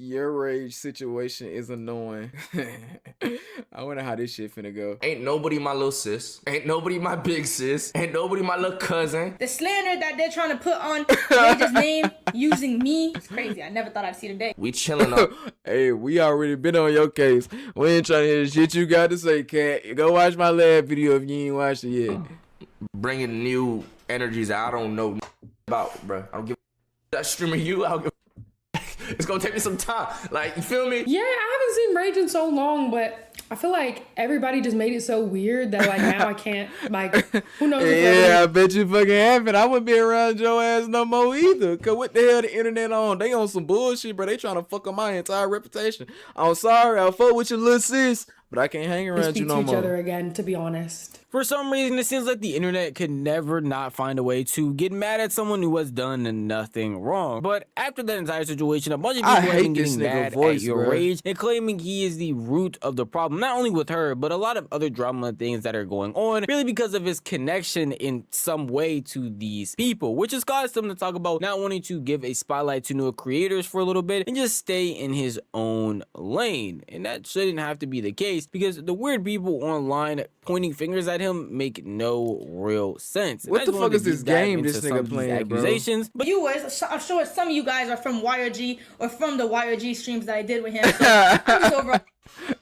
Your rage situation is annoying. I wonder how this shit finna go. Ain't nobody my little sis. Ain't nobody my big sis. Ain't nobody my little cousin. The slander that they're trying to put on Rage's name using me, it's crazy. I never thought I'd see the day. We chilling up. Hey, we already been on your case. We ain't trying to hear the shit you got to say, cat. Go watch my last video if you ain't watched it yet. Bringing new energies I don't know about, bro. I don't give a that streaming you. I'll give it's gonna take me some time. Like, you feel me? Yeah, I haven't seen Rage in so long, but I feel like everybody just made it so weird that like now I can't, like, who knows? Yeah, I bet you fucking haven't. I wouldn't be around your ass no more either. Cause what the hell the internet on? They on some bullshit, bro. They trying to fuck up my entire reputation. I'm sorry, I'll fuck with your little sis, but I can't hang around you no more. Speak to each other again, to be honest. For some reason, it seems like the internet could never not find a way to get mad at someone who has done nothing wrong. But after that entire situation, a bunch of people have been getting mad at Yourrage and claiming he is the root of the problem, not only with her, but a lot of other drama things that are going on, really because of his connection in some way to these people, which has caused him to talk about not wanting to give a spotlight to new creators for a little bit and just stay in his own lane. And that shouldn't have to be the case, because the weird people online pointing fingers at him make no real sense. What the fuck is this game this nigga playing, accusations, But viewers, I'm sure some of you guys are from Yourrage or from the Yourrage streams that I did with him. So I'm just over.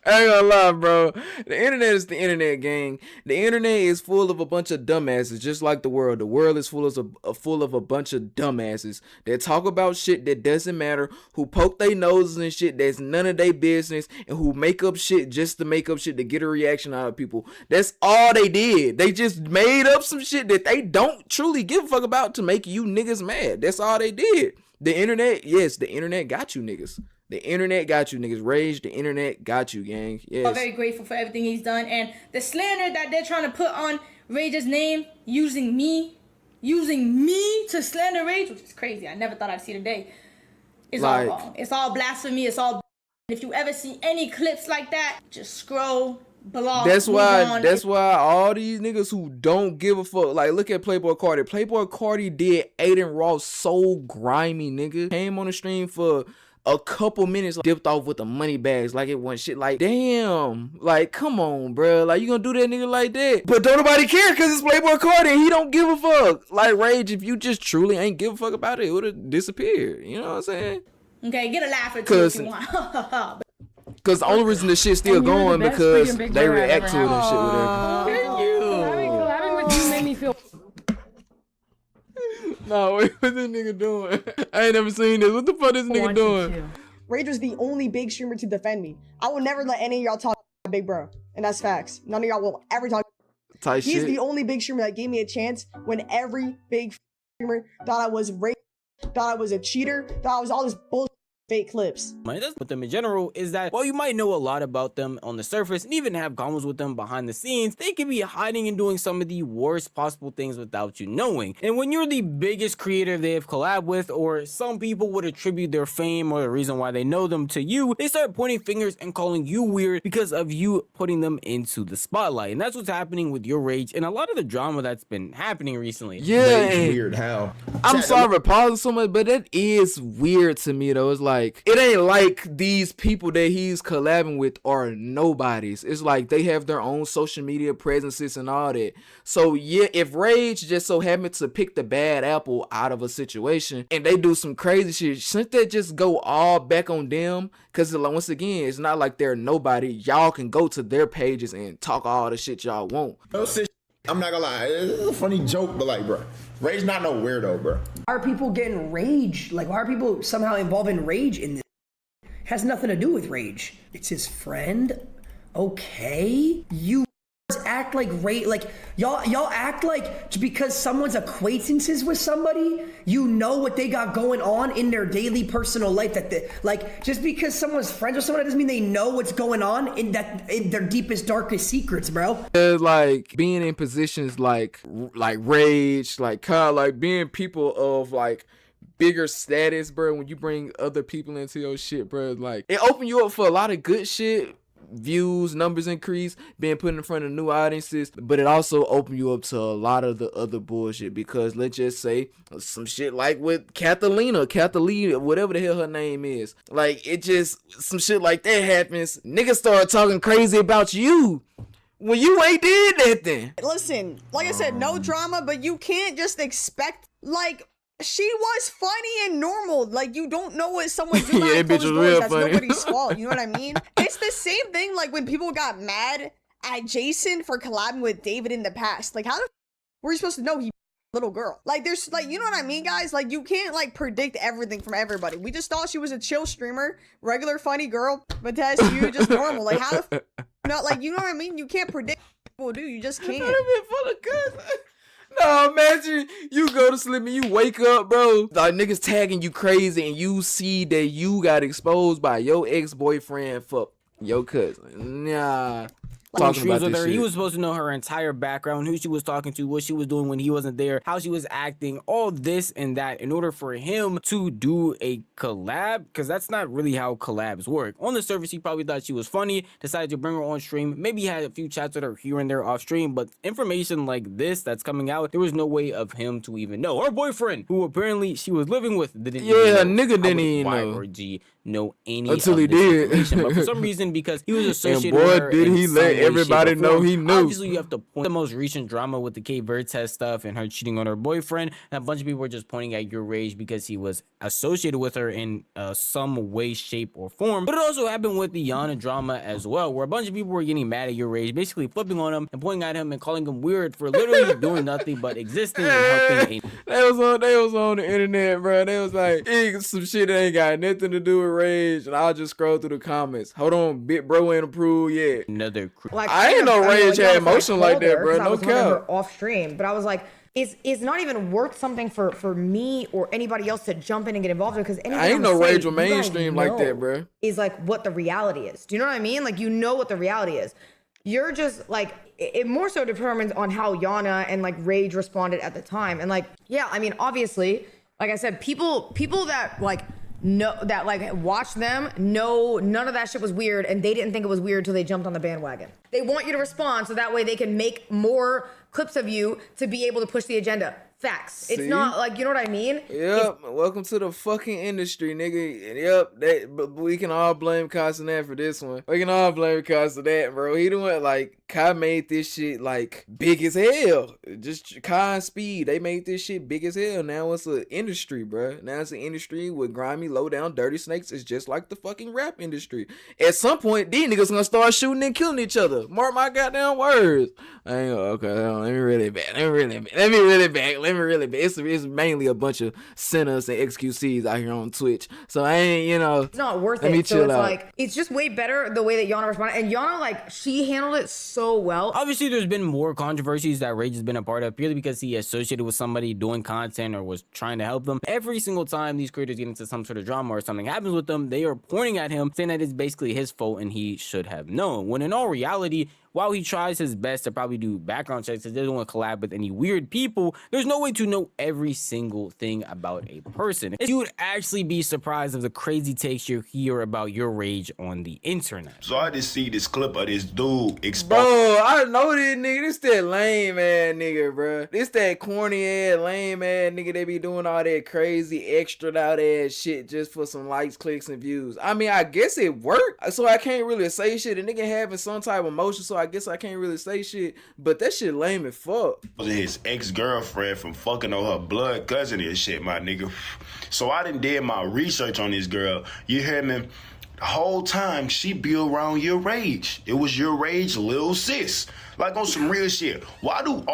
I ain't gonna lie, bro. The internet is the internet, gang. The internet is full of a bunch of dumbasses, just like the world. The world is full of a bunch of dumbasses that talk about shit that doesn't matter, who poke their noses and shit that's none of their business, and who make up shit just to make up shit to get a reaction out of people. That's all they did. They just made up some shit that they don't truly give a fuck about to make you niggas mad. That's all they did. The internet, yes, the internet got you niggas. The internet got you niggas. Rage, the internet got you, gang. Yes. I'm very grateful for everything he's done, and the slander that they're trying to put on Rage's name using me to slander Rage, which is crazy. I never thought I'd see the day. It's all wrong. It's all blasphemy. It's all. If you ever see any clips like that, just scroll below. That's why all these niggas who don't give a fuck, like, look at Playboy Cardi. Playboy Cardi did Aiden Ross so grimy, nigga. Came on the stream for a couple minutes, dipped off with the money bags like it wasn't shit. Like, damn, like, come on, bro. Like, you gonna do that nigga like that? But don't nobody care because it's Playboy Cardi and he don't give a fuck. Like, Rage, if you just truly ain't give a fuck about it, it would have disappeared. You know what I'm saying? Okay, get a laugh or two if you want. Because the only reason this shit's still going because they react to it and shit with it. Thank you. Collabing with you made me feel. No, wait, what's this nigga doing? I ain't never seen this. What the fuck is this nigga doing? Rage was the only big streamer to defend me. I will never let any of y'all talk about Big Bro. And that's facts. None of y'all will ever talk. He's the only big streamer that gave me a chance when every big streamer thought I was rage, thought I was a cheater, thought I was all this bullshit. Fake clips. With them in general is that while you might know a lot about them on the surface and even have convos with them behind the scenes, they can be hiding and doing some of the worst possible things without you knowing. And when you're the biggest creator they have collabed with, or some people would attribute their fame or the reason why they know them to you, they start pointing fingers and calling you weird because of you putting them into the spotlight. And that's what's happening with Yourrage and a lot of the drama that's been happening recently. Yeah, weird how. I'm sorry for pausing so much, but that is weird to me though. It's like, it ain't like these people that he's collabing with are nobodies. It's like they have their own social media presences and all that. So yeah, if Rage just so happened to pick the bad apple out of a situation and they do some crazy shit, shouldn't that just go all back on them? Because once again, it's not like they're nobody. Y'all can go to their pages and talk all the shit y'all want. I'm not gonna lie, it's a funny joke, but like, bro, Rage not no weirdo, bro. Why are people getting rage? Like, why are people somehow involved in rage in this? It has nothing to do with Rage. It's his friend. Okay, you act like rage, like y'all act like because someone's acquaintances with somebody, you know what they got going on in their daily personal life. That they, like, just because someone's friends with someone, that doesn't mean they know what's going on in their deepest, darkest secrets, bro. Like being in positions like Rage, like kind of like being people of like bigger status, bro. When you bring other people into your shit, bro, like it open you up for a lot of good shit. views, numbers increase, being put in front of new audiences, but it also opened you up to a lot of the other bullshit, because let's just say some shit like with Catalina, whatever the hell her name is, like it just, some shit like that happens, niggas start talking crazy about you when you ain't did that then. Listen, like I said, no drama, but you can't just expect, like, she was funny and normal. Like, you don't know what someone's doing. Yeah, that bitch was real That's funny. nobody's fault. You know what I mean? It's the same thing like when people got mad at Jason for collabing with David in the past. Like, how the were you supposed to know he little girl? Like, there's, like, you know what I mean, guys? Like, you can't, like, predict everything from everybody. We just thought she was a chill streamer, regular funny girl, but that's you, just normal. Like, how the not, like, you know what I mean? You can't predict what people do. You just can't. No, imagine you go to sleep and you wake up, bro, like niggas tagging you crazy, and you see that you got exposed by your ex-boyfriend for your cousin. Nah. Talking about with her, he was supposed to know her entire background, who she was talking to, what she was doing when he wasn't there, how she was acting, all this and that, in order for him to do a collab, because that's not really how collabs work. On the surface, he probably thought she was funny, decided to bring her on stream, maybe had a few chats with her here and there off stream, but information like this that's coming out, there was no way of him to even know. Her boyfriend, who apparently she was living with, didn't even know. Nigga didn't even know. Or G know any until he of this did. information, but for some reason, because he was associated and boy, with her, did he let everybody know he knew. Obviously, you have to point the most recent drama with the Kate Vertez stuff and her cheating on her boyfriend, and a bunch of people were just pointing at Yourrage because he was associated with her in some way, shape, or form. But it also happened with the Yana drama as well, where a bunch of people were getting mad at Yourrage, basically flipping on him and pointing at him and calling him weird for literally doing nothing but existing and helping. They was on the internet, bro. They was like, some shit that ain't got nothing to do with Rage, and I'll just scroll through the comments. Hold on, bit bro ain't approved yet. Another like, I ain't know Rage had emotion like that, bro. No cap. Off stream, but I was like, it's not even worth something for me or anybody else to jump in and get involved with, because I ain't know Rage was mainstream like that, bro. Is like what the reality is. Do you know what I mean? Like, you know what the reality is. You're just like, it more so determines on how Yana and like Rage responded at the time. And like, yeah, I mean, obviously, like I said, people that like know that like watch them know none of that shit was weird, and they didn't think it was weird till they jumped on the bandwagon. They want you to respond so that way they can make more clips of you to be able to push the agenda. Facts. See? It's not like, you know what I mean? Yep. Welcome to the fucking industry, nigga. Yep. But we can all blame Castanet for this one. We can all blame Castanet, bro. He doing like, Kai made this shit like big as hell. Just Kai and Speed, they made this shit big as hell. Now it's an industry, bro. Now it's an industry with grimy, low down, dirty snakes. It's just like the fucking rap industry. At some point, these niggas gonna start shooting and killing each other. Mark my goddamn words. I ain't okay. Let me really back. It's mainly a bunch of sinners and XQCs out here on Twitch. So I ain't, it's not worth it. So it's like, it's just way better the way that Yana responded. And Yana, like, she handled it so well. Obviously, there's been more controversies that Rage has been a part of, purely because he associated with somebody doing content or was trying to help them. Every single time these creators get into some sort of drama or something happens with them, they are pointing at him, saying that it's basically his fault and he should have known. When in all reality, while he tries his best to probably do background checks, he doesn't want to collab with any weird people, there's no way to know every single thing about a person. You would actually be surprised of the crazy takes you hear about Yourrage on the internet. So I just see this clip of this dude exposed. Bro, I know this nigga. This that lame ass nigga, bro. This that corny ass, lame ass nigga. They be doing all that crazy, extra out ass shit just for some likes, clicks, and views. I mean, I guess it worked, so I can't really say shit. The nigga having some type of emotion, so I guess I can't really say shit, but that shit lame as fuck. His ex-girlfriend from fucking on her blood cousin and shit, my nigga. So I did my research on this girl. You hear me? The whole time she be around Yourrage. It was Yourrage lil sis. Like on some real shit. Why do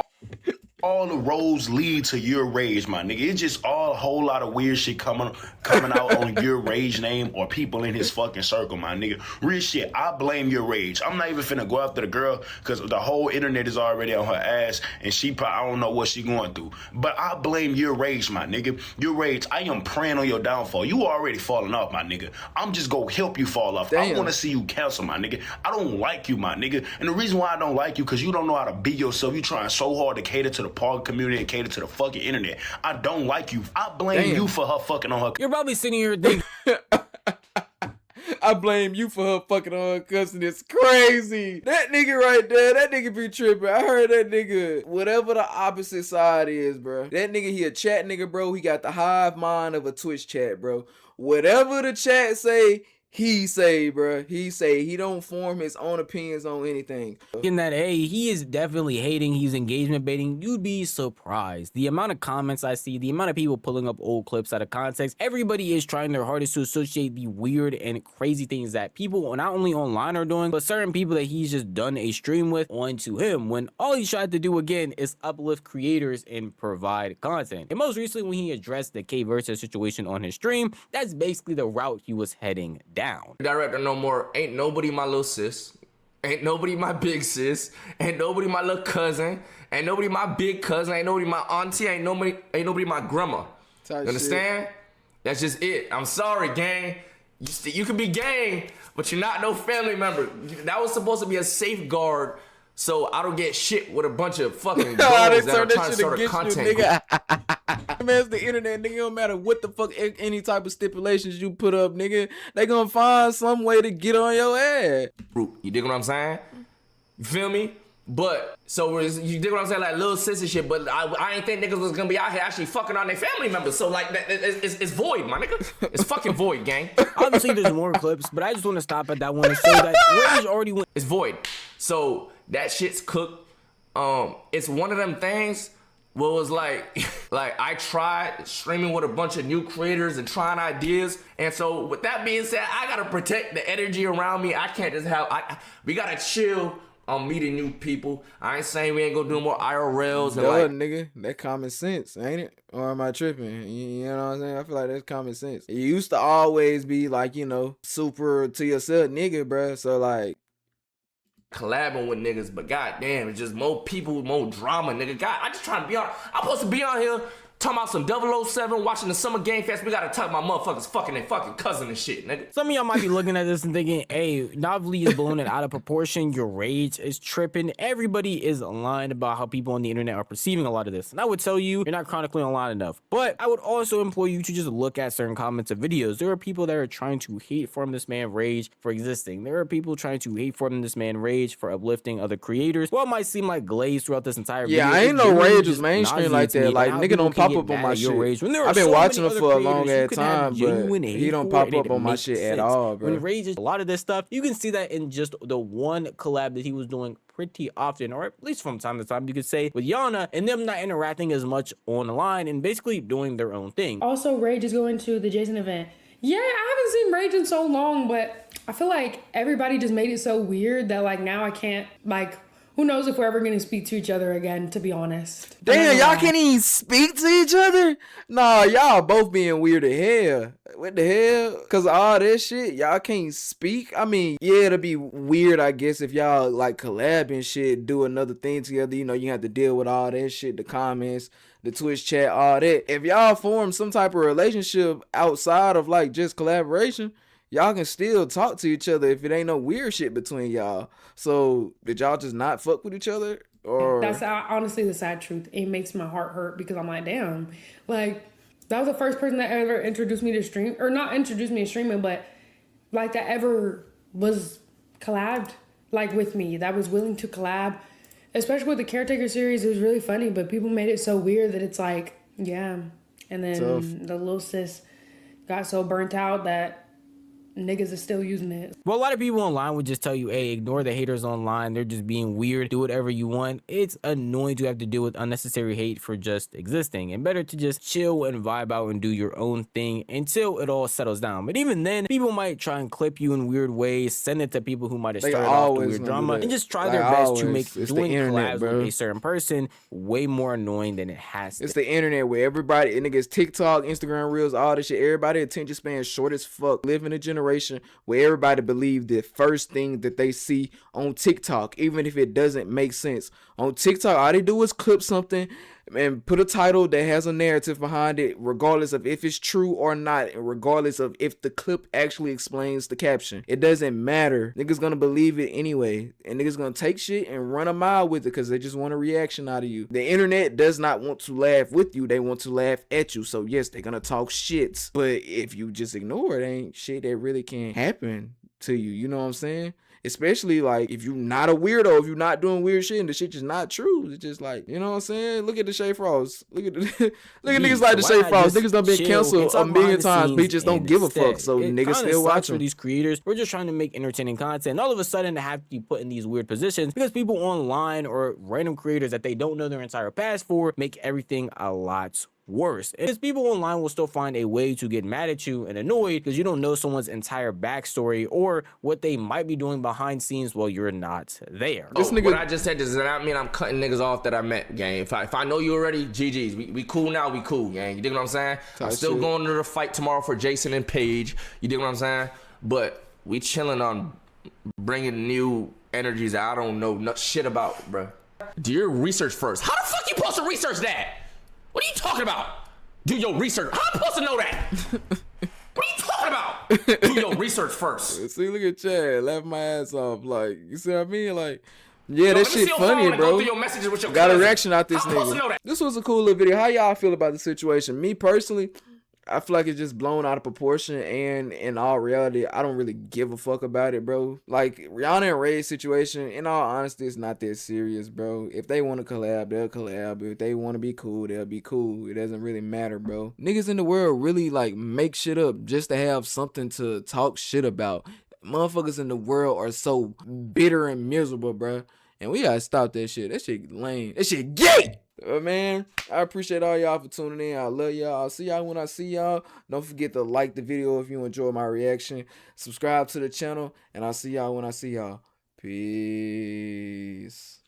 all the roads lead to Yourrage, my nigga? It's just all a whole lot of weird shit coming out on Yourrage name or people in his fucking circle, my nigga. Real shit. I blame Yourrage. I'm not even finna go after the girl because the whole internet is already on her ass and she probably, I don't know what she going through. But I blame Yourrage, my nigga. Yourrage, I am praying on your downfall. You already falling off, my nigga. I'm just gonna help you fall off. Damn. I want to see you cancel, my nigga. I don't like you, my nigga. And the reason why I don't like you because you don't know how to be yourself. You trying so hard to cater to the Park community and cater to the fucking internet. I don't like you. I blame you for her fucking on her. You're probably sitting here thinking, I blame you for her fucking on her cousin. It's crazy. That nigga right there, that nigga be tripping. I heard that nigga, whatever the opposite side is, bro. That nigga, he a chat nigga, bro. He got the hive mind of a Twitch chat, bro. Whatever the chat say, he say, bro. He say he don't form his own opinions on anything. In that, hey, he is definitely hating. He's engagement baiting. You'd be surprised. The amount of comments I see, the amount of people pulling up old clips out of context. Everybody is trying their hardest to associate the weird and crazy things that people not only online are doing, but certain people that he's just done a stream with onto him, when all he tried to do again is uplift creators and provide content. And most recently, when he addressed the K versus situation on his stream, that's basically the route he was heading down. Director no more. Ain't nobody my little sis. Ain't nobody my big sis. Ain't nobody my little cousin. Ain't nobody my big cousin. Ain't nobody my auntie. Ain't nobody my grandma. You understand? Shit. That's just it. I'm sorry, gang. You can be gang, but you're not no family member. That was supposed to be a safeguard so I don't get shit with a bunch of fucking girls that are trying to start a content group. Man, it's the internet, nigga. It don't matter what the fuck any type of stipulations you put up, nigga. They gonna find some way to get on your ass. You dig what I'm saying? You feel me? But so you dig what I'm saying, like little sissy shit. But I ain't think niggas was gonna be out here actually fucking on their family members. So like it's void, my nigga. It's fucking void, gang. Obviously, there's more clips, but I just want to stop at that one and show that Rage already went. It's void. So that shit's cooked. It's one of them things. Well, it was like I tried streaming with a bunch of new creators and trying ideas. And so with that being said, I gotta protect the energy around me. I can't just have, we gotta chill on meeting new people. I ain't saying we ain't gonna do more IRLs. And like, nigga, that common sense, ain't it? Or am I tripping? You know what I'm saying? I feel like that's common sense. It used to always be like, you know, super to yourself nigga, bruh. So like, collabing with niggas, but goddamn, it's just more people, more drama, nigga. God, I just trying to be on. I'm supposed to be on here talking about some 007, watching the Summer Game Fest. We gotta talk about motherfuckers fucking their fucking cousin and shit, nigga. Some of y'all might be looking at this and thinking, hey, Novelty is blowing it out of proportion. Yourrage is tripping. Everybody is lying about how people on the internet are perceiving a lot of this. And I would tell you, you're not chronicling online enough. But I would also implore you to just look at certain comments of videos. There are people that are trying to hate from this man Rage for existing. There are people trying to hate from this man Rage for uplifting other creators. Well, it might seem like glaze throughout this entire video. Yeah, I ain't know Rage was mainstream like that. Like, nigga don't pop up on my shit. I've been watching him for a long ass time, but he don't pop up on my shit at all, bro. When Rage is a lot of this stuff, you can see that in just the one collab that he was doing pretty often, or at least from time to time, you could say, with Yana and them not interacting as much online and basically doing their own thing. Also, Rage is going to the Jason event. Yeah, I haven't seen Rage in so long, but I feel like everybody just made it so weird that like now I can't, like, who knows if we're ever gonna speak to each other again, to be honest. Damn, y'all can't even speak to each other? Nah, y'all both being weird as hell. What the hell? Cause of all this shit, y'all can't speak? I mean, yeah, it'll be weird, I guess, if y'all like collab and shit, do another thing together. You know, you have to deal with all that shit, the comments, the Twitch chat, all that. If y'all form some type of relationship outside of like just collaboration, y'all can still talk to each other if it ain't no weird shit between y'all. So did y'all just not fuck with each other? Or that's honestly the sad truth. It makes my heart hurt because I'm like, damn, like that was the first person that ever introduced me to stream, or not introduced me to streaming, but like that ever was collabed like with me, that was willing to collab, especially with the Caretaker series. It was really funny, but people made it so weird that it's like, yeah. And then the little sis got so burnt out that niggas are still using it. Well, a lot of people online would just tell you, hey, ignore the haters online. They're just being weird. Do whatever you want. It's annoying to have to deal with unnecessary hate for just existing. And better to just chill and vibe out and do your own thing until it all settles down. But even then, people might try and clip you in weird ways, send it to people who might have started off the weird drama, and just try their best to make doing collabs with a certain person way more annoying than it has to. It's the internet where everybody, niggas, TikTok, Instagram Reels, all this shit, everybody attention span short as fuck. Live in a generation where everybody believes the first thing that they see on TikTok, even if it doesn't make sense. On TikTok, all they do is clip something and put a title that has a narrative behind it, regardless of if it's true or not, and regardless of if the clip actually explains the caption. It doesn't matter. Niggas gonna believe it anyway, and niggas gonna take shit and run a mile with it because they just want a reaction out of you. The internet does not want to laugh with you, they want to laugh at you. So yes, they're gonna talk shit, but if you just ignore it, ain't shit that really can happen. to you. You know what I'm saying? Especially like if you're not a weirdo, if you're not doing weird shit and the shit just not true. It's just like, you know what I'm saying? Look at the Shay Frost. Look at niggas like the Shay Frost. Niggas done been canceled a million times, but just don't give a fuck. So niggas still watch for them. These creators, we're just trying to make entertaining content. And all of a sudden they have to be put in these weird positions because people online or random creators that they don't know their entire past for make everything a lot worse. Because people online will still find a way to get mad at you and annoyed because you don't know someone's entire backstory or what they might be doing behind scenes while you're not there. This nigga, what I just said does not mean I'm cutting niggas off that I met, gang. If I know you already, GG's. We cool now, we cool, gang. You dig what I'm saying? I'm still going to the fight tomorrow for Jason and Paige. You dig what I'm saying? But we chilling on bringing new energies that I don't know shit about, bro. Do your research first. How the fuck you supposed to research that? What are you talking about? Do your research. How am I supposed to know that? What are you talking about? Do your research first. See, look at Chad, laugh my ass off. Like, you see what I mean? Like, yeah, that shit funny, bro. Got a reaction out this nigga. This was a cool little video. How y'all feel about the situation? Me personally, I feel like it's just blown out of proportion, and in all reality, I don't really give a fuck about it, bro. Like, Rihanna and Ray's situation, in all honesty, it's not that serious, bro. If they want to collab, they'll collab. If they want to be cool, they'll be cool. It doesn't really matter, bro. Niggas in the world really, like, make shit up just to have something to talk shit about. Motherfuckers in the world are so bitter and miserable, bro. And we gotta stop that shit. That shit lame. That shit gay! Man, I appreciate all y'all for tuning in. I love y'all. I'll see y'all when I see y'all. Don't forget to like the video if you enjoy my reaction. Subscribe to the channel, and I'll see y'all when I see y'all. Peace.